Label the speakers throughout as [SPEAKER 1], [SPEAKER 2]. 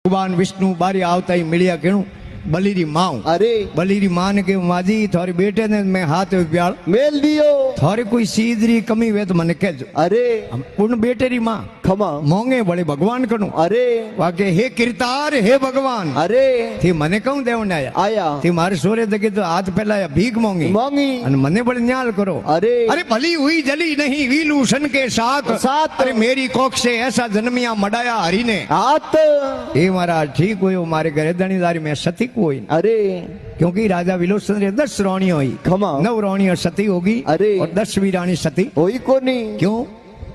[SPEAKER 1] भगवान विष्णु बारी आवता ही मिलिया केणु बलीरी मां।
[SPEAKER 2] अरे
[SPEAKER 1] बलीरी मां ने के माजी थारे बेटे ने मैं हाथ ब्याल
[SPEAKER 2] मेल दियो
[SPEAKER 1] थारे कोई सीधरी कमी वे तो मने कहजो।
[SPEAKER 2] अरे
[SPEAKER 1] पूर्ण बेटे री मां
[SPEAKER 2] खमा
[SPEAKER 1] मोंगे बड़े भगवान कनु।
[SPEAKER 2] अरे
[SPEAKER 1] वाके हे किरतार हे भगवान
[SPEAKER 2] अरे
[SPEAKER 1] थी मने कहूं देवन आया
[SPEAKER 2] आया
[SPEAKER 1] थी मारे सोरे दगे तो हाथ फैलाया भीख मांगी
[SPEAKER 2] मांगी
[SPEAKER 1] अन मने बड़े न्याल करो।
[SPEAKER 2] अरे
[SPEAKER 1] अरे भली हुई जली नहीं वीलू सन के साथ
[SPEAKER 2] साथ
[SPEAKER 1] अरे मेरी कोख से ऐसा जन्मिया मडाया हरि ने
[SPEAKER 2] हाथ
[SPEAKER 1] ये मारा ठीक हुयो मारे घरे दणीदारी में सती कोई।
[SPEAKER 2] अरे
[SPEAKER 1] क्योंकि राजा विलोचन रे 10 रानी हुई
[SPEAKER 2] खमा
[SPEAKER 1] 9 रानी सती होगी
[SPEAKER 2] अरे
[SPEAKER 1] और 10वीं रानी सती
[SPEAKER 2] होई कोनी
[SPEAKER 1] क्यों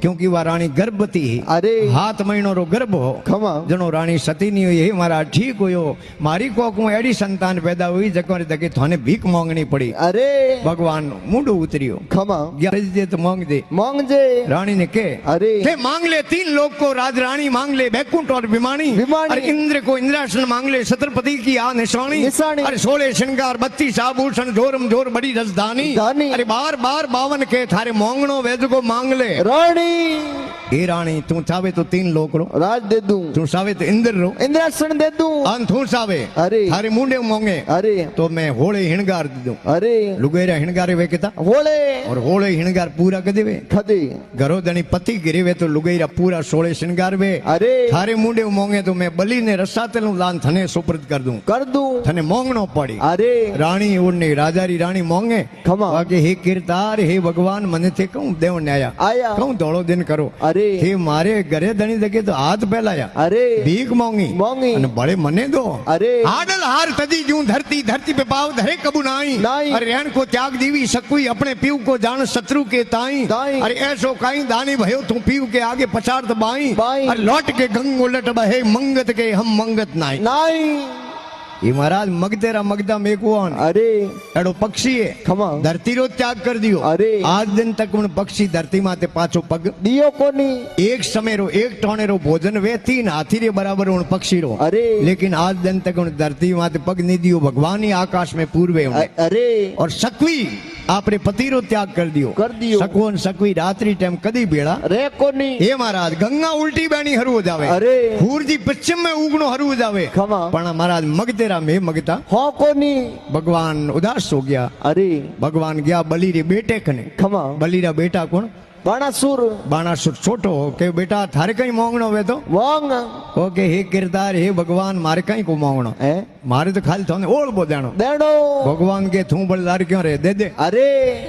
[SPEAKER 1] क्योंकि वह रानी गर्भवती है।
[SPEAKER 2] अरे
[SPEAKER 1] हाथ महीनो रो गर्भ हो
[SPEAKER 2] खमा
[SPEAKER 1] जनो रानी सती नहीं हुई मारा ठीक हुयो मारी कोक में एडी संतान पैदा हुई जको रे दके थाने भीख मांगनी पड़ी।
[SPEAKER 2] अरे
[SPEAKER 1] भगवान मुंडो उतरियो
[SPEAKER 2] खमा
[SPEAKER 1] दे तो मांग दे
[SPEAKER 2] मांग जे
[SPEAKER 1] रानी ने के
[SPEAKER 2] अरे
[SPEAKER 1] के मांग ले 3 लोग को राज रानी मांग ले बैकुंठ और विमानी और इंद्र को इंद्रासन मांग ले छत्रपति की आ निशानी अरे 16 श्रृंगार 32 आभूषण जोरम जोर बड़ी राजधानी अरे बार बार 52 के थारे मांगनो वेद को मांग ले
[SPEAKER 2] रानी
[SPEAKER 1] ए रानी तू चावे तो 3 लोक रो
[SPEAKER 2] राज दे दूं
[SPEAKER 1] तू चावे तो इंद्र रो
[SPEAKER 2] इंद्रासन दे दूं
[SPEAKER 1] अन तू चावे
[SPEAKER 2] अरे
[SPEAKER 1] थारे मुंडे मांगे
[SPEAKER 2] अरे
[SPEAKER 1] तो मैं होले हिणगार दे दूं।
[SPEAKER 2] अरे
[SPEAKER 1] लुगेरा हिणगारे वे किता
[SPEAKER 2] होले
[SPEAKER 1] और होले हिणगार पूरा कर देवे
[SPEAKER 2] खदे
[SPEAKER 1] घरो दनी पति गिरे वे तो लुगेरा पूरा 16 श्रृंगार वे
[SPEAKER 2] अरे
[SPEAKER 1] थारे मुंडे मांगे तो मैं बलि ने रसातेल दान थने सुपुर्द कर दूं थने मांगनो पड़ी।
[SPEAKER 2] अरे
[SPEAKER 1] रानी उड़ने राजा री रानी मांगे
[SPEAKER 2] खमा
[SPEAKER 1] बाकी हे किरतार हे भगवान मने थे कहूं देव ने आया कहूं दौड़ो दिन करो
[SPEAKER 2] अरे
[SPEAKER 1] हे मारे घरे दनी दके तो हाथ फैलाया
[SPEAKER 2] अरे
[SPEAKER 1] भीख मांगी अने बड़े मने दो
[SPEAKER 2] अरे
[SPEAKER 1] हाडल हार तजी जूं धरती धरती पे पाव धरे कबू नाई अरे रहन को त्याग दीवी सकुई अपने पीव को जान शत्रु के ताई अरे ऐसो काई दानी भयो तू पीव के आगे पछाड़ दबाई अरे लौट के गंग उलट बहे मंगत के हम मंगत नाई। ये महाराज मगतेरा मगदा मेकुआन
[SPEAKER 2] अरे
[SPEAKER 1] एडो पक्षी है
[SPEAKER 2] खमा
[SPEAKER 1] धरती रो त्याग कर दियो।
[SPEAKER 2] अरे
[SPEAKER 1] आज दिन तक उन पक्षी धरती माते पाछो पग
[SPEAKER 2] दियो कोनी
[SPEAKER 1] एक समय रो एक टोने रो भोजन वे 3 हाथी रे बराबर उन पक्षी रो
[SPEAKER 2] अरे
[SPEAKER 1] लेकिन आज दिन तक उन धरती माते पग नहीं दियो भगवान ही आकाश में पूर्वे
[SPEAKER 2] अरे और
[SPEAKER 1] सकवी आपरे पति रो त्याग कर दियो सकोन सकवी रात्रि टाइम कदी बेड़ा
[SPEAKER 2] रे कोनी
[SPEAKER 1] हे महाराज गंगा उल्टी बैनी हरू हो जावे
[SPEAKER 2] अरे
[SPEAKER 1] सूरज पश्चिम में उगनो हरू हो जावे
[SPEAKER 2] खमा
[SPEAKER 1] पण महाराज मगतेरा में मगता
[SPEAKER 2] हो कोनी
[SPEAKER 1] भगवान उदास हो गया। अरे भगवान गया बलि रे बेटे कने
[SPEAKER 2] खमा
[SPEAKER 1] बलि रा बेटा कौन बाणासुर छोटो के बेटा थारे कहीं मांगनो वे तो मांग ओके हे किरदार हे भगवान मारे कहीं को मांगनो है मारे तो खाली थाने ओल बो देनो भगवान के थू बलदार क्यों रे दे दे। अरे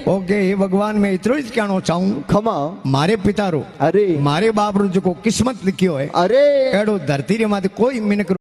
[SPEAKER 1] ओके हे भगवान मैं इतरो ही कहना चाहूं खमा मारे पिता रो अरे मारे बाप रो जो किस्मत लिखियो है अरे एडो धरती रे माते कोई मिनक